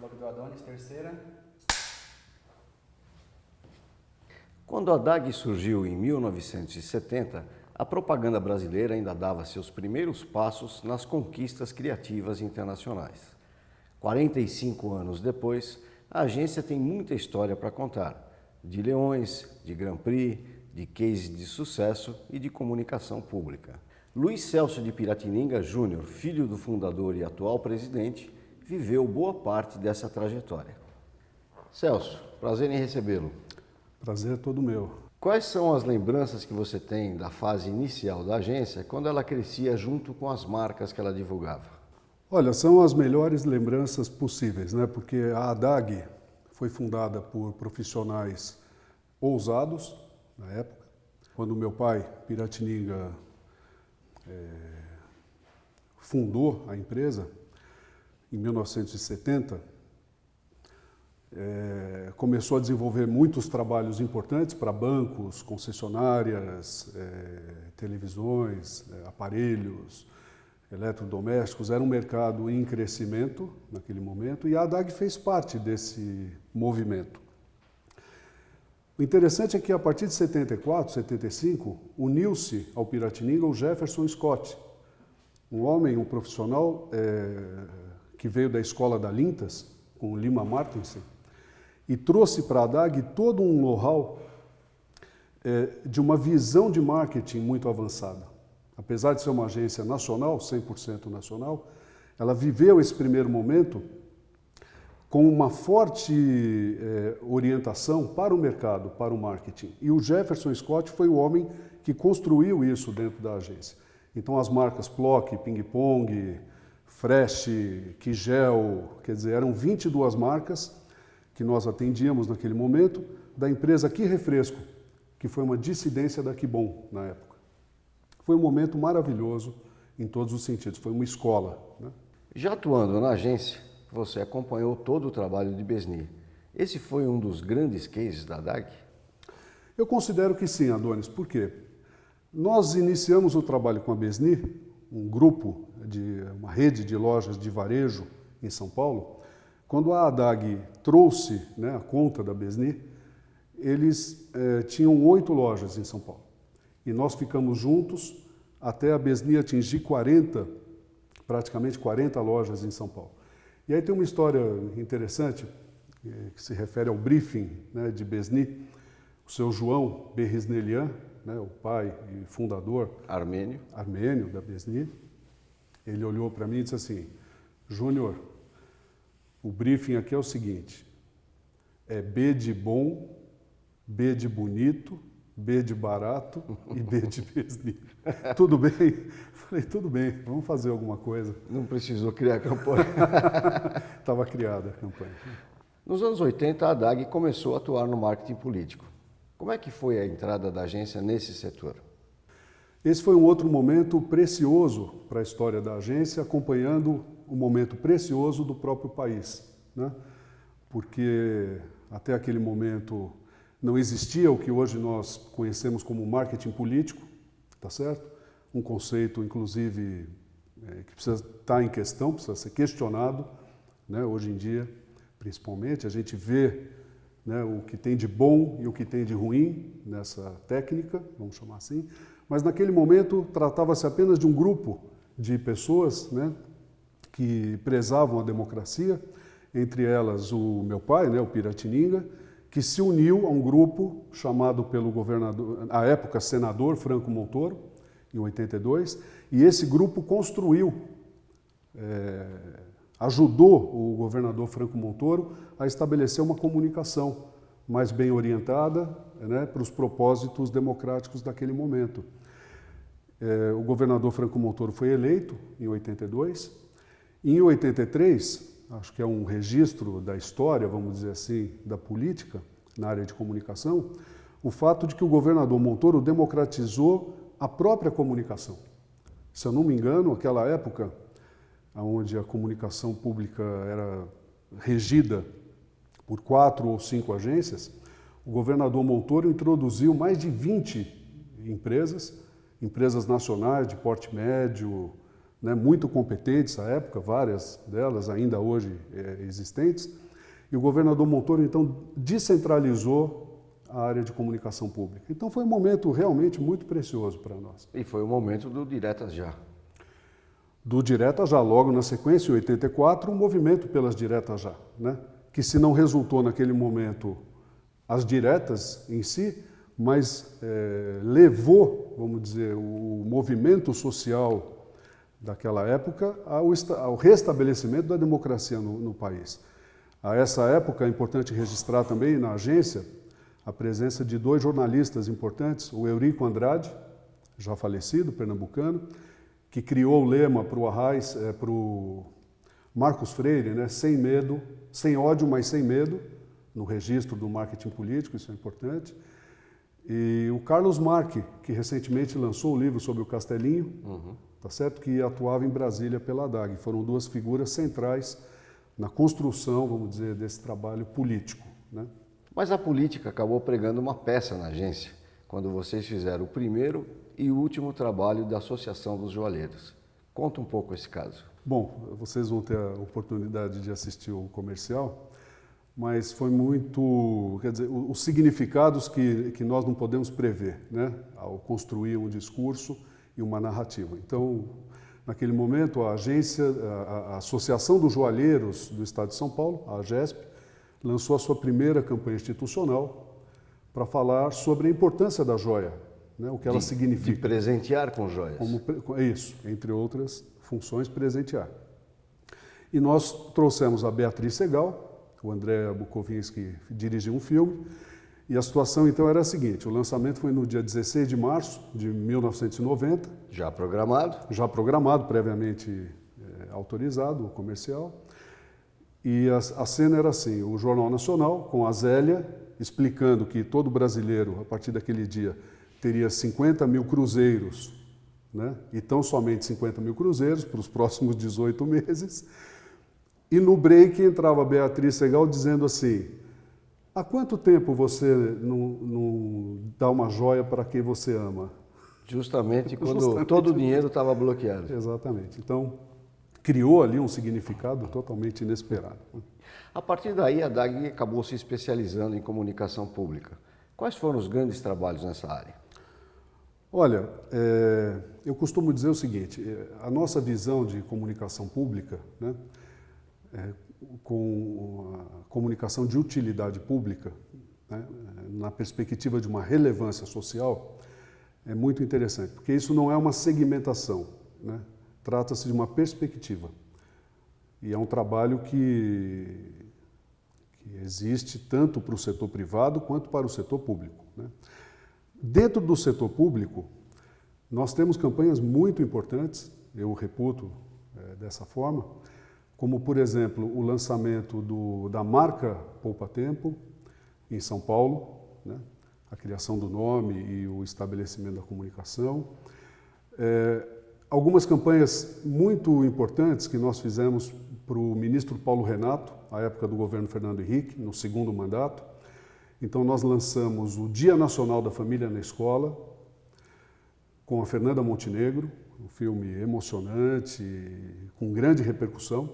Blog do Adonis, terceira. Quando a DAG surgiu em 1970, a propaganda brasileira ainda dava seus primeiros passos nas conquistas criativas internacionais. 45 anos depois, a agência tem muita história para contar, de leões, de Grand Prix, de cases de sucesso e de comunicação pública. Luiz Celso de Piratininga Júnior, filho do fundador e atual presidente, viveu boa parte dessa trajetória. Celso, prazer em recebê-lo. Prazer é todo meu. Quais são as lembranças que você tem da fase inicial da agência, quando ela crescia junto com as marcas que ela divulgava? Olha, são as melhores lembranças possíveis, né? Porque a ADAG foi fundada por profissionais ousados, na época. Quando meu pai, Piratininga, fundou a empresa, em 1970, começou a desenvolver muitos trabalhos importantes para bancos, concessionárias, televisões, aparelhos, eletrodomésticos. Era um mercado em crescimento naquele momento e a ADAG fez parte desse movimento. O interessante é que a partir de 74, 75, uniu-se ao Piratininga o Jefferson Scott, um homem, um profissional que veio da escola da Lintas, com o Lima Martensen, e trouxe para a ADAG todo um know-how de uma visão de marketing muito avançada. Apesar de ser uma agência nacional, 100% nacional, ela viveu esse primeiro momento com uma forte orientação para o mercado, para o marketing. E o Jefferson Scott foi o homem que construiu isso dentro da agência. Então as marcas Plock, Ping Pong, Fresh, Kigel, quer dizer, eram 22 marcas que nós atendíamos naquele momento, da empresa Que Refresco, que foi uma dissidência da Que Bom na época. Foi um momento maravilhoso em todos os sentidos, foi uma escola, né? Já atuando na agência, você acompanhou todo o trabalho de Besni. Esse foi um dos grandes cases da DAG? Eu considero que sim, Adonis. Por quê? Nós iniciamos o trabalho com a Besni, um grupo, uma rede de lojas de varejo em São Paulo. Quando a ADAG trouxe, né, a conta da Besni, eles tinham 8 lojas em São Paulo. E nós ficamos juntos até a Besni atingir praticamente 40 lojas em São Paulo. E aí tem uma história interessante que se refere ao briefing, né, de Besni. O seu João Berrisnelian, né, o pai e fundador armênio da Besni, ele olhou para mim e disse assim: Júnior, o briefing aqui é o seguinte, é B de bom, B de bonito, B de barato e B de Besni. Tudo bem? Falei, tudo bem, vamos fazer alguma coisa. Não precisou criar campanha. Estava criada a campanha. Nos anos 80, a DAG começou a atuar no marketing político. Como é que foi a entrada da agência nesse setor? Esse foi um outro momento precioso para a história da agência, acompanhando um momento precioso do próprio país, né? Porque até aquele momento não existia o que hoje nós conhecemos como marketing político, tá certo? Um conceito, inclusive, que precisa estar em questão, precisa ser questionado, né? Hoje em dia, principalmente, a gente vê, né, o que tem de bom e o que tem de ruim nessa técnica, vamos chamar assim, mas naquele momento tratava-se apenas de um grupo de pessoas, né, que prezavam a democracia, entre elas o meu pai, né, o Piratininga, que se uniu a um grupo chamado pelo governador, à época senador Franco Montoro, em 82, e esse grupo construiu, ajudou o governador Franco Montoro a estabelecer uma comunicação mais bem orientada, né, para os propósitos democráticos daquele momento. O governador Franco Montoro foi eleito em 82, e em 83, acho que é um registro da história, vamos dizer assim, da política na área de comunicação, o fato de que o governador Montoro democratizou a própria comunicação. Se eu não me engano, aquela época, onde a comunicação pública era regida por 4 ou 5 agências, o governador Montoro introduziu mais de 20 empresas nacionais de porte médio, né, muito competentes à época, várias delas ainda hoje existentes, e o governador Montoro, então, descentralizou a área de comunicação pública. Então foi um momento realmente muito precioso para nós. E foi o momento do Diretas Já. Do Direta Já, logo na sequência, em 84, o movimento pelas Diretas Já, né? Que se não resultou naquele momento as diretas em si, mas levou, vamos dizer, o movimento social daquela época ao restabelecimento da democracia no país. A essa época é importante registrar também na agência a presença de 2 jornalistas importantes, o Eurico Andrade, já falecido, pernambucano, que criou o lema para o Arraiz, para o Marcos Freire, né? Sem medo, sem ódio, mas sem medo, no registro do marketing político, isso é importante. E o Carlos Marque, que recentemente lançou o livro sobre o Castelinho, tá certo? Que atuava em Brasília pela ADAG. Foram 2 figuras centrais na construção, vamos dizer, desse trabalho político, né? Mas a política acabou pregando uma peça na agência, quando vocês fizeram o primeiro e o último trabalho da Associação dos Joalheiros. Conta um pouco esse caso. Bom, vocês vão ter a oportunidade de assistir o comercial, mas foi muito, quer dizer, os significados que nós não podemos prever, né, ao construir um discurso e uma narrativa. Então, naquele momento, a agência, a Associação dos Joalheiros do Estado de São Paulo, a AGESP, lançou a sua primeira campanha institucional para falar sobre a importância da joia, né, o que ela significa. De presentear com joias. Isso, entre outras funções, presentear. E nós trouxemos a Beatriz Segal, o André Bukovinski dirigiu um filme, e a situação então era a seguinte: o lançamento foi no dia 16 de março de 1990. Já programado? Já programado, previamente autorizado, o comercial. E a cena era assim: o Jornal Nacional, com a Zélia, explicando que todo brasileiro, a partir daquele dia, teria 50 mil cruzeiros, né? E tão somente 50 mil cruzeiros para os próximos 18 meses. E no break entrava a Beatriz Segal dizendo assim: há quanto tempo você não dá uma joia para quem você ama? Justamente quando todo o dinheiro estava bloqueado. Exatamente. Então, criou ali um significado totalmente inesperado. A partir daí, a DAG acabou se especializando em comunicação pública. Quais foram os grandes trabalhos nessa área? Olha, eu costumo dizer o seguinte: a nossa visão de comunicação pública, né, com a comunicação de utilidade pública, né, na perspectiva de uma relevância social, é muito interessante, porque isso não é uma segmentação, né? Trata-se de uma perspectiva. E é um trabalho que existe tanto para o setor privado quanto para o setor público, né? Dentro do setor público, nós temos campanhas muito importantes, eu reputo dessa forma, como, por exemplo, o lançamento da marca Poupa Tempo, em São Paulo, né? A criação do nome e o estabelecimento da comunicação. Algumas campanhas muito importantes que nós fizemos para o ministro Paulo Renato, à época do governo Fernando Henrique, no segundo mandato. Então, nós lançamos o Dia Nacional da Família na Escola, com a Fernanda Montenegro, um filme emocionante, com grande repercussão.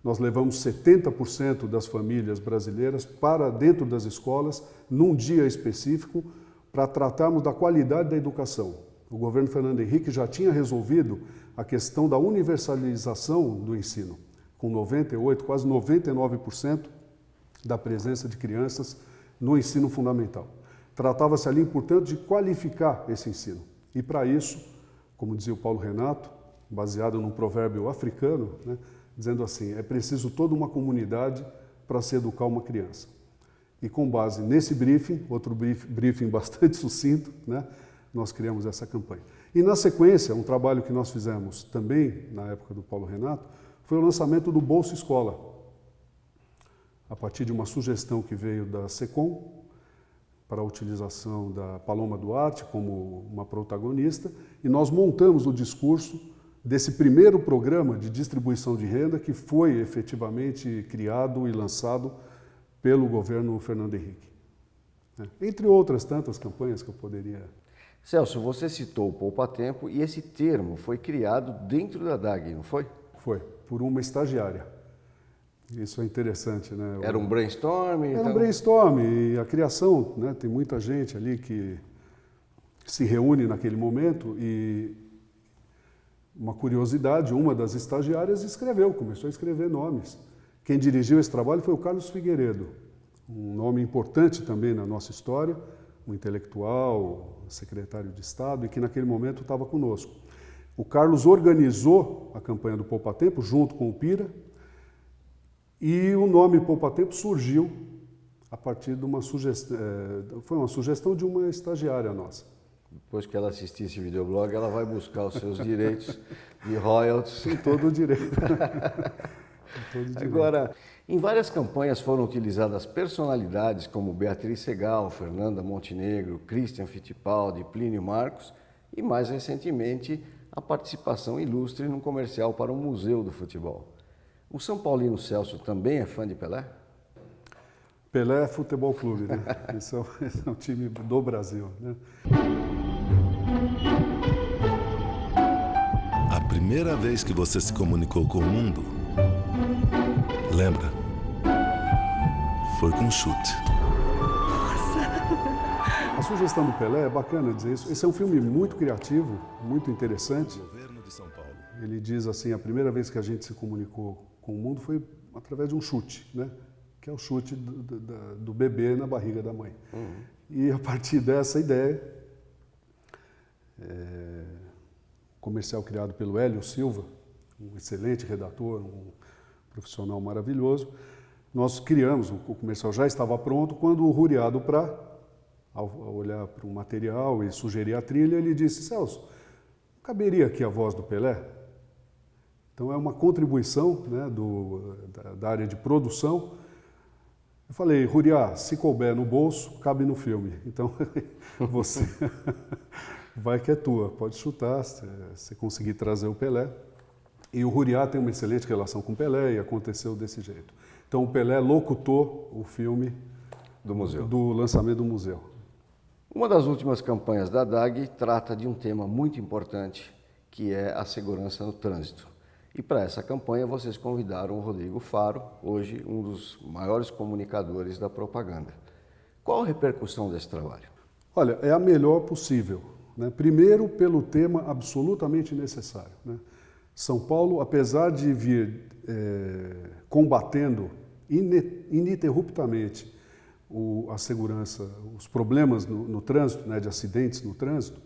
Nós levamos 70% das famílias brasileiras para dentro das escolas, num dia específico, para tratarmos da qualidade da educação. O governo Fernando Henrique já tinha resolvido a questão da universalização do ensino, com 98%, quase 99% da presença de crianças no ensino fundamental. Tratava-se ali, portanto, de qualificar esse ensino. E para isso, como dizia o Paulo Renato, baseado num provérbio africano, né, dizendo assim: é preciso toda uma comunidade para se educar uma criança. E com base nesse briefing, outro briefing bastante sucinto, né, nós criamos essa campanha. E na sequência, um trabalho que nós fizemos também na época do Paulo Renato foi o lançamento do Bolsa Escola, a partir de uma sugestão que veio da SECOM para a utilização da Paloma Duarte como uma protagonista, e nós montamos o discurso desse primeiro programa de distribuição de renda que foi efetivamente criado e lançado pelo governo Fernando Henrique. Entre outras tantas campanhas que eu poderia... Celso, você citou o poupa-tempo e esse termo foi criado dentro da DAG, não foi? Foi, por uma estagiária. Isso é interessante, né? Era um brainstorm? Era um brainstorm e a criação, né? Tem muita gente ali que se reúne naquele momento e uma curiosidade, uma das estagiárias começou a escrever nomes. Quem dirigiu esse trabalho foi o Carlos Figueiredo, um nome importante também na nossa história, um intelectual, secretário de Estado e que naquele momento estava conosco. O Carlos organizou a campanha do poupa-tempo junto com o Pira e o nome poupa-tempo surgiu a partir de uma sugestão, foi uma sugestão de uma estagiária nossa. Depois que ela assistir esse videoblog, ela vai buscar os seus direitos de royalties. Tem todo o direito. Agora, em várias campanhas foram utilizadas personalidades como Beatriz Segal, Fernanda Montenegro, Christian Fittipaldi, Plínio Marcos e, mais recentemente, a participação ilustre num comercial para o Museu do Futebol. O São Paulino Celso também é fã de Pelé? Pelé Futebol Clube, né? Esse é o time do Brasil, né? A primeira vez que você se comunicou com o mundo, lembra? Foi com chute. A sugestão do Pelé é bacana dizer isso. Esse é um filme muito criativo, muito interessante. Governo de São Paulo. Ele diz assim, a primeira vez que a gente se comunicou com o mundo foi através de um chute, né? Que é o chute do bebê na barriga da mãe. E a partir dessa ideia, comercial criado pelo Hélio Silva, um excelente redator, um profissional maravilhoso, nós criamos, o comercial já estava pronto, quando o Ruriá do Prá, ao olhar para o material e sugerir a trilha, ele disse, Celso, caberia aqui a voz do Pelé? Então é uma contribuição, né, da área de produção. Eu falei, Ruriá, se couber no bolso, cabe no filme. Então, você vai que é tua, pode chutar, se você conseguir trazer o Pelé. E o Ruriá tem uma excelente relação com o Pelé e aconteceu desse jeito. Então, o Pelé locutou o filme Do museu. do lançamento do museu. Uma das últimas campanhas da DAG trata de um tema muito importante, que é a segurança no trânsito. E para essa campanha vocês convidaram o Rodrigo Faro, hoje um dos maiores comunicadores da propaganda. Qual a repercussão desse trabalho? Olha, é a melhor possível, né? Primeiro, pelo tema absolutamente necessário, né? São Paulo, apesar de vir combatendo ininterruptamente a segurança, os problemas no trânsito, né, de acidentes no trânsito,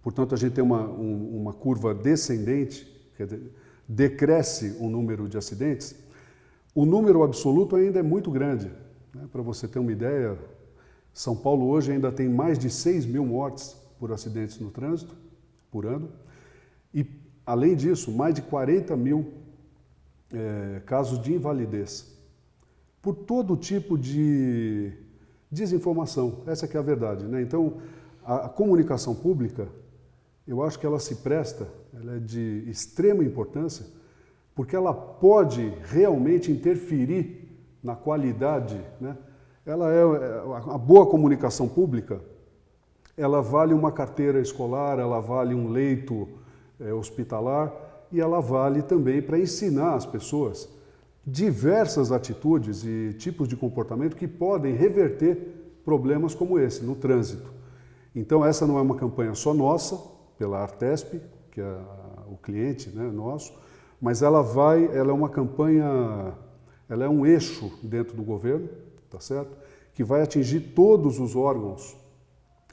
portanto a gente tem uma curva descendente, quer dizer, decresce o número de acidentes, o número absoluto ainda é muito grande, né? Para você ter uma ideia, São Paulo hoje ainda tem mais de 6 mil mortes por acidentes no trânsito por ano e, além disso, mais de 40 mil casos de invalidez por todo tipo de desinformação, essa que é a verdade, né? Então, a comunicação pública, eu acho que ela se presta, ela é de extrema importância, porque ela pode realmente interferir na qualidade, né? A boa comunicação pública, ela vale uma carteira escolar, ela vale um leito hospitalar e ela vale também para ensinar as pessoas diversas atitudes e tipos de comportamento que podem reverter problemas como esse no trânsito. Então essa não é uma campanha só nossa, pela Artesp, que é o cliente, né, nosso, mas ela é uma campanha, ela é um eixo dentro do governo, tá certo? Que vai atingir todos os órgãos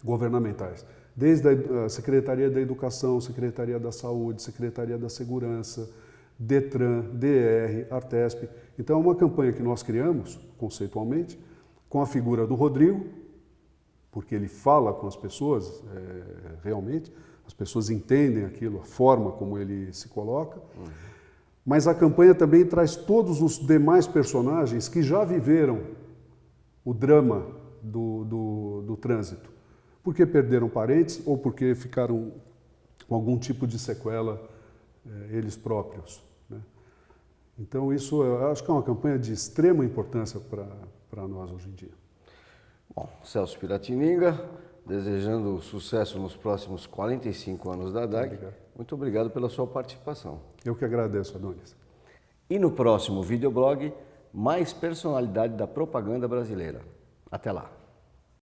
governamentais, desde a Secretaria da Educação, Secretaria da Saúde, Secretaria da Segurança, Detran, DR, Artesp. Então é uma campanha que nós criamos, conceitualmente, com a figura do Rodrigo, porque ele fala com as pessoas, realmente, as pessoas entendem aquilo, a forma como ele se coloca, mas a campanha também traz todos os demais personagens que já viveram o drama do trânsito, porque perderam parentes ou porque ficaram com algum tipo de sequela eles próprios, né? Então isso eu acho que é uma campanha de extrema importância para nós hoje em dia. Bom, Celso Piratininga, desejando sucesso nos próximos 45 anos da ADAG. Muito obrigado pela sua participação. Eu que agradeço, Adonis. E no próximo videoblog, mais personalidade da propaganda brasileira. Até lá!